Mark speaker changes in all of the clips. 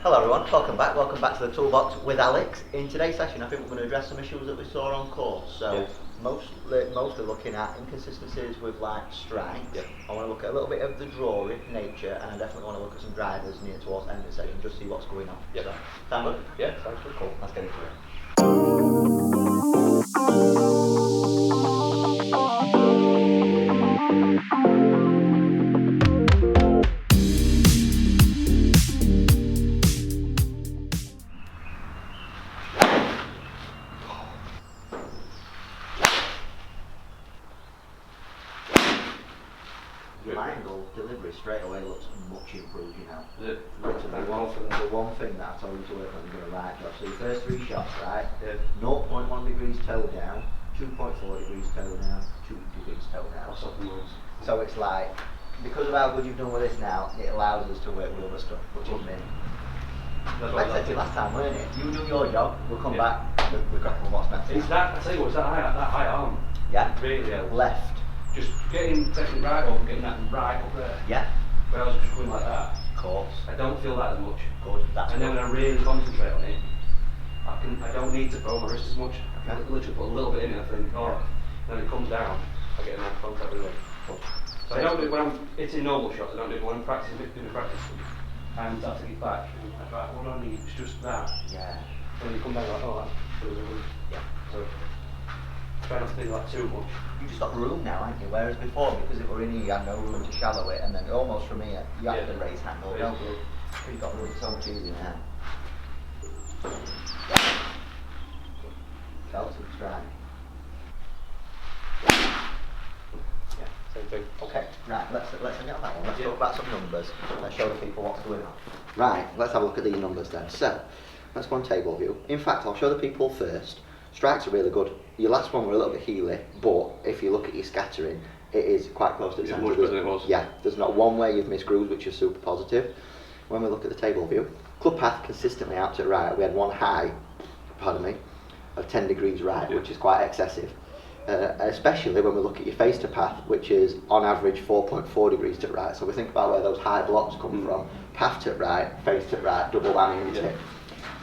Speaker 1: Hello everyone, welcome back to the Toolbox with Alex. In today's session I think we're going to address some issues that we saw on course. So mostly looking at inconsistencies with like strikes.
Speaker 2: Yeah.
Speaker 1: I want to look at a little bit of the drawing, nature, and I definitely want to look at some drivers near towards the end of the session, just see what's going on.
Speaker 2: Yeah.
Speaker 1: So, sound good?
Speaker 2: Yeah, sounds good.
Speaker 1: Cool, let's get into it. My angle delivery straight away looks much improved, you know. Literally the one thing that I told you to work on, you're doing a right job. So your first three shots, right?
Speaker 2: Yeah.
Speaker 1: 0.1 degrees toe down, 2.4 degrees toe down, 2 degrees toe down. So it's like, because of how good you've done with this now, it allows us to work with other stuff, which is me. Like I said to you last time, weren't it? You do your job, we'll come back, we're cracking on what's next.
Speaker 2: It's that, I tell you what, it's that high arm.
Speaker 1: Yeah.
Speaker 2: Really helps.
Speaker 1: Left.
Speaker 2: Just taking right up, getting that right up there.
Speaker 1: Yeah.
Speaker 2: Where I was just going like that.
Speaker 1: Of course.
Speaker 2: I don't feel that as much.
Speaker 1: Good. That's
Speaker 2: and then when I really concentrate on it, I don't need to throw my wrist as much. I can literally put a little bit in it, I think, then it comes down, I get a nice contact with it. So I don't do it when I'm hitting normal shots, I don't do it when I'm practicing, doing the practice. And I take it back, and I'm like, right, what do I need? It's just that.
Speaker 1: Yeah.
Speaker 2: And then you come down like, oh, that feels good.
Speaker 1: Yeah.
Speaker 2: So, try not to think like too much.
Speaker 1: You just got room now, haven't you? Whereas before, because it were in here, you had no room to shallow it, and then almost from here, you have to raise handle, don't you? You've got room, so much easier now. Yeah. Felt it dry. Yeah.
Speaker 2: Same thing.
Speaker 1: Okay, right, let's get on that one. Let's talk about some numbers. Let's show the people what's going on. Right, let's have a look at these numbers then. So, let's go on table view. In fact, I'll show the people first. Strikes are really good. Your last one were a little bit heely, but if you look at your scattering, it is quite close to the centre.
Speaker 2: Much better than it was.
Speaker 1: Yeah, there's not one where you've missed grooves, which is super positive. When we look at the table view, club path consistently out to the right. We had one high, pardon me, of 10 degrees right, which is quite excessive. Especially when we look at your face to path, which is on average 4.4 degrees to the right. So we think about where those high blocks come from. Path to the right, face to the right, double whammy into it.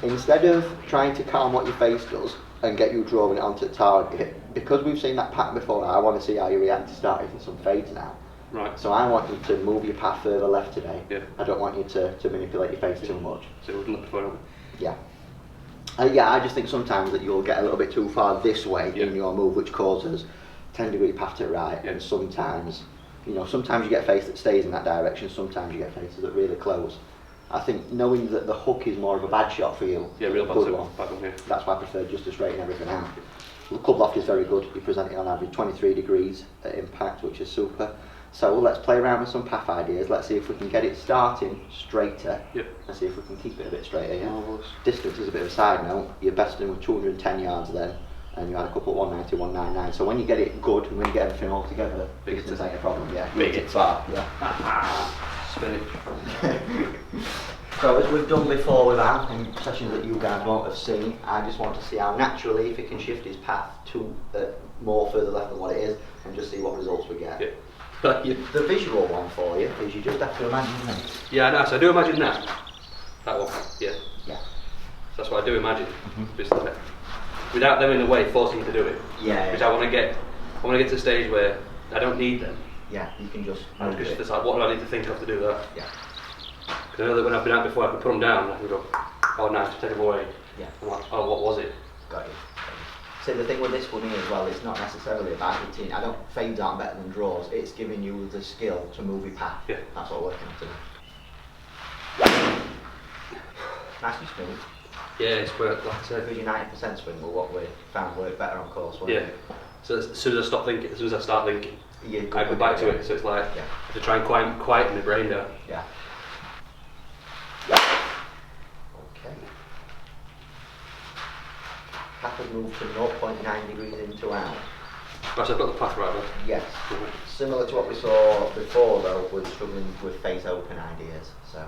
Speaker 1: Instead of trying to calm what your face does and get you drawing it onto the target, because we've seen that pattern before, I want to see how you react to starting some fades now.
Speaker 2: Right.
Speaker 1: So I want you to move your path further left today.
Speaker 2: Yeah.
Speaker 1: I don't want you to manipulate your face too much.
Speaker 2: So we've done that before, haven't we?
Speaker 1: Yeah. Yeah, I just think sometimes that you'll get a little bit too far this way in your move, which causes 10 degree path to the right, and sometimes, sometimes you get a face that stays in that direction, sometimes you get faces that really close. I think knowing that the hook is more of a bad shot for you,
Speaker 2: Yeah,
Speaker 1: good one.
Speaker 2: bad one, yeah.
Speaker 1: That's why I prefer just to straighten everything out. The club loft is very good. You're presenting on average 23 degrees at impact, which is super. So let's play around with some path ideas. Let's see if we can get it starting straighter.
Speaker 2: Yeah.
Speaker 1: And see if we can keep it a bit straighter. Yeah? Distance is a bit of a side note. You're besting with 210 yards then, and you had a couple at 190, 199. So when you get it good and when you get everything all together, distance ain't a problem. Yeah.
Speaker 2: Big it
Speaker 1: far. Yeah.
Speaker 2: Spinach.
Speaker 1: So as we've done before with Al, in sessions that you guys won't have seen, I just want to see how naturally, if he can shift his path to more further left than what it is, and just see what results we get.
Speaker 2: Yeah.
Speaker 1: The visual one for you is you just have to imagine this.
Speaker 2: Yeah, no, so I do imagine that. That one, yeah.
Speaker 1: Yeah.
Speaker 2: That's what I do imagine. Basically. Without them in a way forcing you to do it.
Speaker 1: Yeah.
Speaker 2: Which I want to get to the stage where I don't need them.
Speaker 1: Yeah, you can just.
Speaker 2: And just decide what do I need to think of to do that.
Speaker 1: Yeah.
Speaker 2: Because I know that when I've been out before, I can put them down and I can go, oh nice, take them away.
Speaker 1: Yeah.
Speaker 2: I'm like, oh, what was it?
Speaker 1: Got you. So the thing with this for me as well, it's not necessarily about hitting. Fades aren't better than draws. It's giving you the skill to move your path.
Speaker 2: Yeah.
Speaker 1: That's what we're working on today. Nice and smooth.
Speaker 2: Yeah, it's worked, like I said.
Speaker 1: Because your 90% swing were what we found worked better on course, wasn't
Speaker 2: Yeah.
Speaker 1: it?
Speaker 2: So as soon as I start thinking,
Speaker 1: Yeah,
Speaker 2: I go back to it. So it's like, I have to try and quieten my brain down.
Speaker 1: Yeah. Okay. Path has moved to 0.9 degrees into out.
Speaker 2: Right, so I've got the path right there.
Speaker 1: Yes. Similar to what we saw before though, with struggling with face open ideas. So,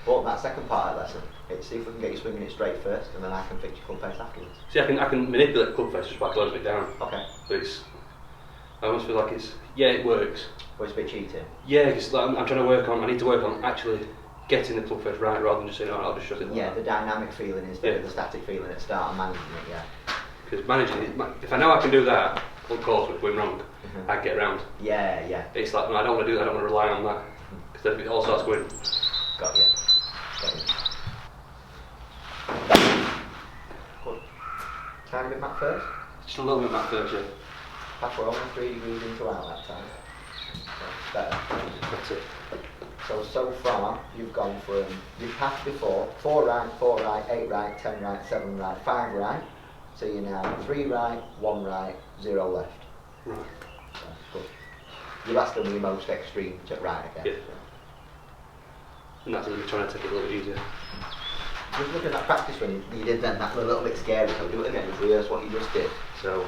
Speaker 1: but that second part of the lesson, it's see if we can get you swinging it straight first, and then I can fix your club face afterwards.
Speaker 2: See, I can manipulate the club face just by closing it down.
Speaker 1: Okay.
Speaker 2: But I almost feel like it works.
Speaker 1: Well, it's a bit cheating.
Speaker 2: Yeah, because like, I need to work on actually getting the club face right rather than just saying, oh, I'll just shut it.
Speaker 1: Yeah, the dynamic feeling instead of the static feeling at start and managing it, yeah.
Speaker 2: Because managing it, if I know I can do that, of course, with going wrong, I'd get around.
Speaker 1: Yeah, yeah.
Speaker 2: It's like, no, I don't want to do that, I don't want to rely on that. Because then it all starts going.
Speaker 1: Got you. Good. Tiny bit back first.
Speaker 2: Just a little bit back first, yeah.
Speaker 1: Path we're only 3 degrees into out that time. So better.
Speaker 2: That's it.
Speaker 1: So far, you've gone from your path before, 4 right, 8 right, 10 right, 7 right, 5 right. So you're now 3 right, 1 right, 0 left.
Speaker 2: Right.
Speaker 1: So, good. You're last on your most extreme to right again.
Speaker 2: Yeah. And that's me trying to take it a little bit easier.
Speaker 1: Just look at that practice when you did then, that was a little bit scary, so do it again, just rehearse what you just did. So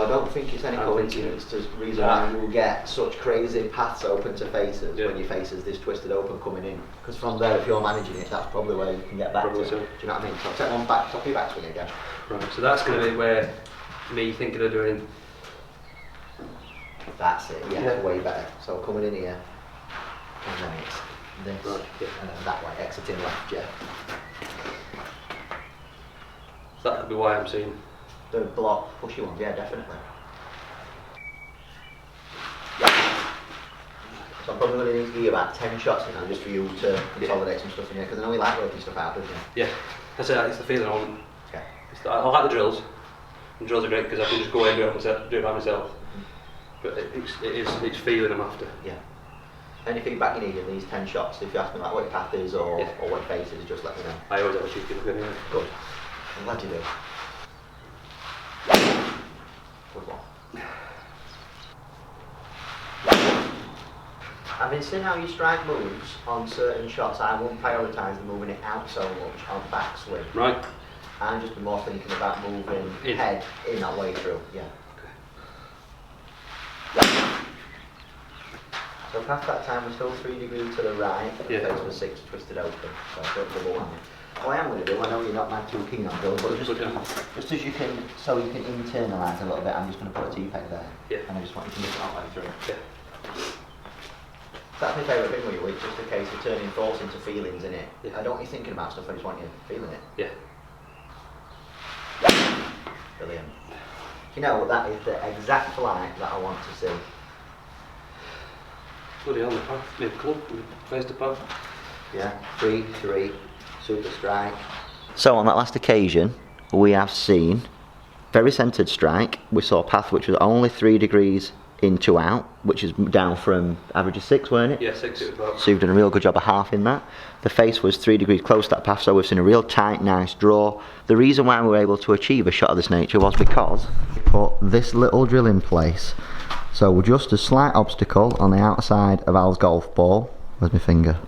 Speaker 1: I don't think it's any coincidence to the reason why you will get such crazy paths open to faces when your face is this twisted open coming in. Because from there, if you're managing it, that's probably where you can get back to. Do you know what I mean? So take one back, top your backswing again.
Speaker 2: Right, so that's going to be where me thinking of doing.
Speaker 1: That's it, yeah, way better. So coming in here, and then it's this, and then that way, exiting left, yeah.
Speaker 2: So that could be why I'm seeing.
Speaker 1: The block, pushy ones, yeah, definitely. So I'm probably going to need to give you about 10 shots now just for you to consolidate some stuff in here, because I know you like working stuff out, don't you?
Speaker 2: Yeah, that's it, it's the feeling I want.
Speaker 1: Okay.
Speaker 2: I like the drills. The drills are great because I can just go in and do it by myself. But it's feeling I'm after.
Speaker 1: Yeah. Any feedback you need in these 10 shots, if you ask me like what your path is or what your face is, just let me know.
Speaker 2: I always have a cheeky look anyway.
Speaker 1: Good. I'm glad you do. Good one. Having seen how your strike moves on certain shots, I won't prioritise moving it out so much on backswing.
Speaker 2: Right.
Speaker 1: I'm just more thinking about moving head in that way through. Yeah. So past that time we're still 3 degrees to the right, the face was 6 twisted open, so I don't double whammy. What I am going to do, I know you're not mad too keen on Bill, but just as you can, so you can internalise a little bit, I'm just going to put a T-peg there.
Speaker 2: Yeah.
Speaker 1: And I just want you to mix it all the way through.
Speaker 2: Yeah.
Speaker 1: That's my favourite thing with you, it's just a case of turning thoughts into feelings in it.
Speaker 2: Yeah.
Speaker 1: I don't want you thinking about stuff, I just want you feeling it.
Speaker 2: Yeah.
Speaker 1: Brilliant. You know, that is the exact flight that I want to see.
Speaker 2: Bloody hell, the path, the club, face the path.
Speaker 1: Yeah, 3-3, super strike. So on that last occasion, we have seen very centred strike. We saw a path which was only 3 degrees into out, which is down from average of 6, weren't it?
Speaker 2: Yeah, 6 it was about.
Speaker 1: So you've done a real good job of halving that. The face was 3 degrees close to that path, so we've seen a real tight, nice draw. The reason why we were able to achieve a shot of this nature was because we put this little drill in place. So just a slight obstacle on the outside of Al's golf ball. Where's my finger?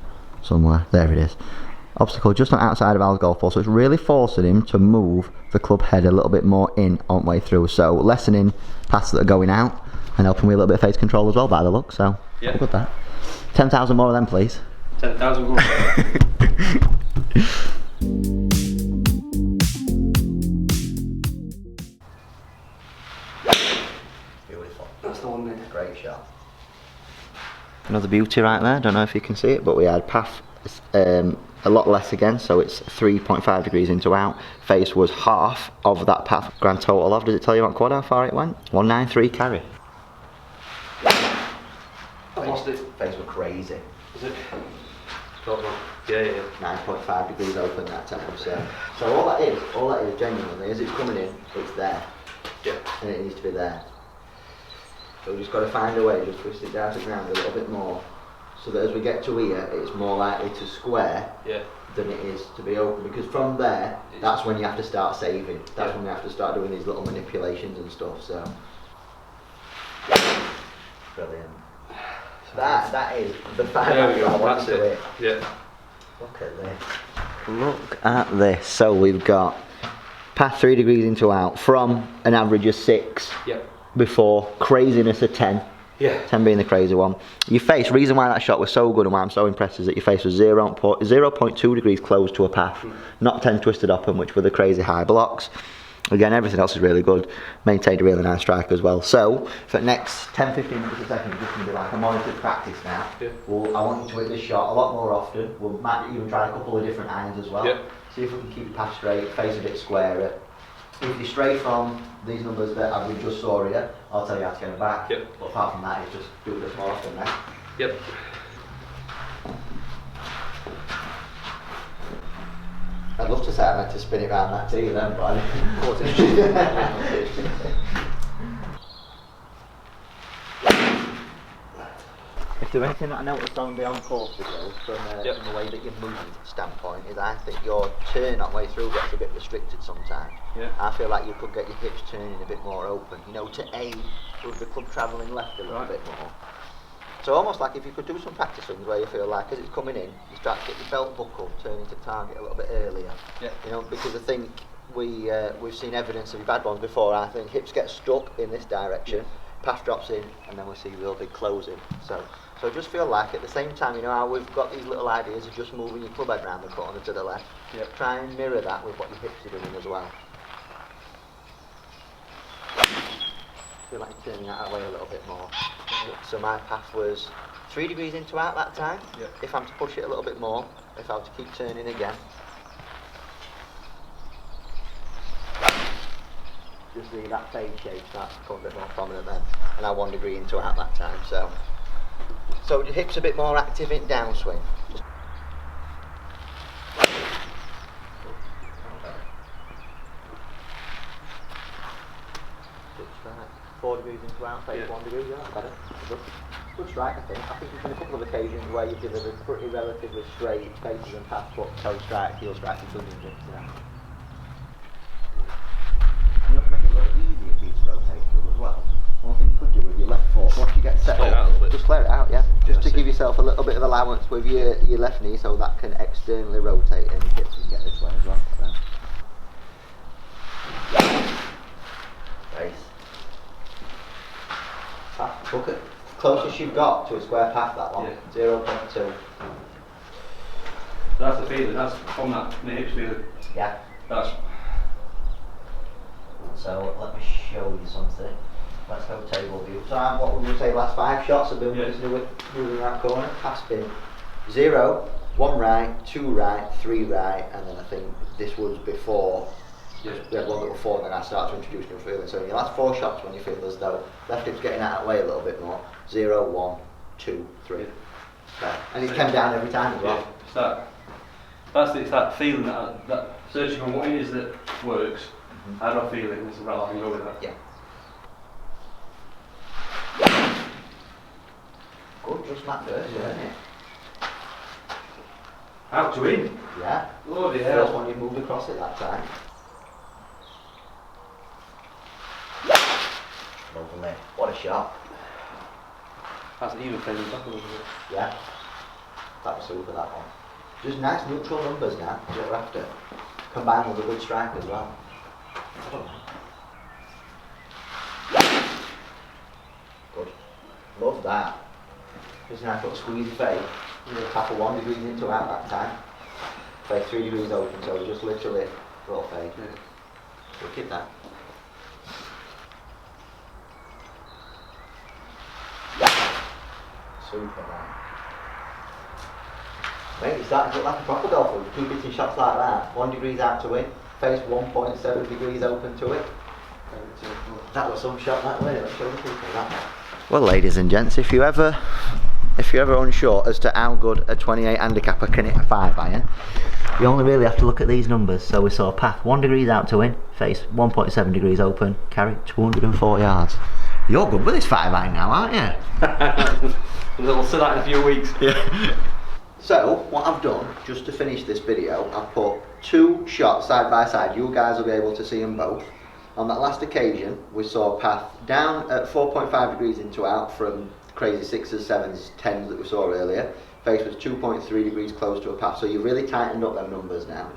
Speaker 1: Somewhere. There it is. Obstacle just on the outside of Al's golf ball. So it's really forcing him to move the club head a little bit more in on the way through. So lessening paths that are going out and helping with a little bit of face control as well by the look. So look at that. 10,000 more of them, please.
Speaker 2: 10,000 more.
Speaker 1: Beautiful.
Speaker 2: That's the one, mate.
Speaker 1: Great shot. Another beauty right there. Don't know if you can see it, but we had path a lot less again, so it's 3.5 degrees into out. Face was half of that path. Grand total of, does it tell you on quad how far it went? 193 carry.
Speaker 2: I lost it.
Speaker 1: Face were crazy.
Speaker 2: Is it? Yeah.
Speaker 1: 9.5 degrees open that time. So all that is genuinely, as it's coming in, it's there.
Speaker 2: Yeah.
Speaker 1: And it needs to be there. So we've just got to find a way, just twist it down to the ground a little bit more, so that as we get to here, it's more likely to square than it is to be open. Because from there, that's when you have to start saving. That's when we have to start doing these little manipulations and stuff. So brilliant. That is the final shot I want to do it.
Speaker 2: Yeah.
Speaker 1: Look at this. Look at this. So we've got path 3 degrees into out from an average of 6 before, craziness of 10.
Speaker 2: Yeah.
Speaker 1: 10 being the crazy one. Your face, reason why that shot was so good and why I'm so impressed is that your face was 0.2 degrees close to a path, not 10 twisted open, which were the crazy high blocks. Again, everything else is really good. Maintained a really nice strike as well. So, for the next 10-15 minutes a second, it's just going to be like a monitored practice now.
Speaker 2: Yeah.
Speaker 1: I want you to hit this shot a lot more often. We might even try a couple of different irons as well.
Speaker 2: Yeah.
Speaker 1: See if we can keep the path straight, face a bit squarer. If you stray from these numbers that we just saw here, I'll tell you how to get them back.
Speaker 2: Yep.
Speaker 1: But apart from that, it's just do it a bit more often now.
Speaker 2: Yep.
Speaker 1: I'd love to say I meant to spin it round that tee then, but if there's anything that I noticed on the on-course videos from the way that you move standpoint is I think your turn that way through gets a bit restricted sometimes.
Speaker 2: Yeah.
Speaker 1: I feel like you could get your hips turning a bit more open, you know, to aim with the club travelling left a little bit more. So almost like if you could do some practice swings where you feel like as it's coming in, you start to get your belt buckle turning to target a little bit earlier.
Speaker 2: Yeah.
Speaker 1: You know, because I think we've seen evidence of bad ones before. I think hips get stuck in this direction, path drops in, and then we see real big closing. So just feel like at the same time, you know how we've got these little ideas of just moving your club head round the corner to the left.
Speaker 2: Yep.
Speaker 1: Try and mirror that with what your hips are doing as well. Feel like you're turning that way a little bit more. So my path was 3 degrees into out that time.
Speaker 2: Yep.
Speaker 1: If I'm to push it a little bit more, if I were to keep turning again. Just see that fade shape starts to become a bit more prominent then. And I 1 degree into out that time. So your hips a bit more active in downswing. Good strike. 4 degrees into out, face 1 degree, yeah, that's better. Good strike, I think. I think there's been a couple of occasions where you've delivered pretty relatively straight faces and paths, but toe strike, heel strike, and swinging jigs, yeah. And you have to make it a little easier for you to rotate through as well. One thing you could do with your left foot, once you get set up, just flare it out, yeah. Just to give yourself a little bit of allowance with your left knee so that can externally rotate and your hips can get this way as well. Face. Path, book it. Closest you've got to a square path, that one.
Speaker 2: Yeah.
Speaker 1: 0.2.
Speaker 2: That's the feeling, that's from that hips feeling.
Speaker 1: Yeah.
Speaker 2: That's.
Speaker 1: So let me show you something. Let's go table view. So what would we say last 5 shots have been moving around corner? Pass spin. 0, 1 right, 2 right, 3 right, and then I think this was before. We had one that were 4 and then I started to introduce new feeling. So in your last 4 shots when you feel as though left hip's getting out of the way a little bit more. 0, 1, 2, 3. Okay. And it came down every time as well.
Speaker 2: Yeah. It's that feeling that searching on what it is that works. Mm-hmm. How do I feel it? This is where I can go with that.
Speaker 1: Yeah. Good, just that first, weren't it?
Speaker 2: Out to in?
Speaker 1: Yeah.
Speaker 2: Bloody hell.
Speaker 1: First one you moved across it that time. Lovely. What a shot.
Speaker 2: That's an even feeling back a little bit.
Speaker 1: Yeah. That was super, that one. Just nice neutral numbers now, is what we're after. Combined with a good strike as well. Good. Love that. Just a nice little squeeze fade. Tap of 1 degree into out that time. Play 3 degrees open, so just literally a little fade. Yeah. So keep that. Super man. Mate, you're starting to look like a proper golfer. You keep hitting shots like that. 1 degree out to win. Face 1.7 degrees open to it. That was some shot that way. Let's show the people that. Well, ladies and gents, if you're ever unsure as to how good a 28 handicapper can hit a 5-iron, you only really have to look at these numbers. So we saw path 1 degree out to win, face 1.7 degrees open, carry 204 yards. You're good with this 5-iron now, aren't you?
Speaker 2: We'll see that in a few weeks.
Speaker 1: Yeah. So, what I've done, just to finish this video, I've put 2 shots side by side. You guys will be able to see them both. On that last occasion, we saw path down at 4.5 degrees into out from crazy 6s, 7s, 10s that we saw earlier. Face was 2.3 degrees close to a path, so you've really tightened up them numbers now.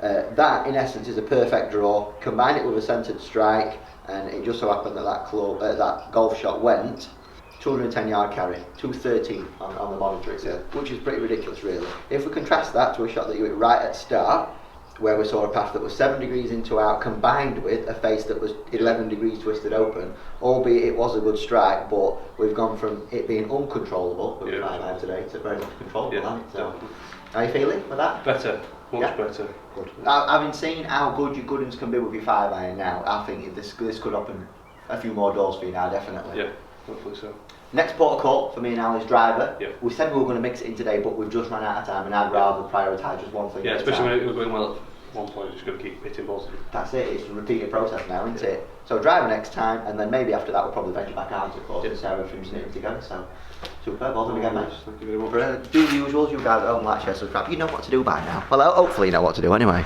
Speaker 1: That, in essence, is a perfect draw. Combine it with a centred strike, and it just so happened that that golf shot went 210 yard carry, 213 on the monitor it said, which is pretty ridiculous really. If we contrast that to a shot that you hit right at start, where we saw a path that was 7 degrees into out, combined with a face that was 11 degrees twisted open, albeit it was a good strike, but we've gone from it being uncontrollable with 5-iron today to very much controllable, hasn't it? So, how are you feeling with that?
Speaker 2: Better, much better.
Speaker 1: Good. Having seen how good your good uns can be with your 5-iron now, I think this could open a few more doors for you now, definitely.
Speaker 2: Yeah, hopefully so.
Speaker 1: Next port of call for me and Ali's driver.
Speaker 2: Yeah.
Speaker 1: We said we were going to mix it in today, but we've just run out of time, and I'd rather prioritise just one thing.
Speaker 2: Yeah,
Speaker 1: at a
Speaker 2: especially
Speaker 1: time.
Speaker 2: when we're going well at one point, just got to keep hitting balls.
Speaker 1: That's it, it's a repeated process now, isn't it? So driver next time, and then maybe after that we'll probably venture back out, of course, and see how everything's knitting together. So, superb, well done again, mate.
Speaker 2: Thank you very much.
Speaker 1: Do the usuals, you guys at home, like, share, subscribe. You know what to do by now. Well, hopefully you know what to do anyway.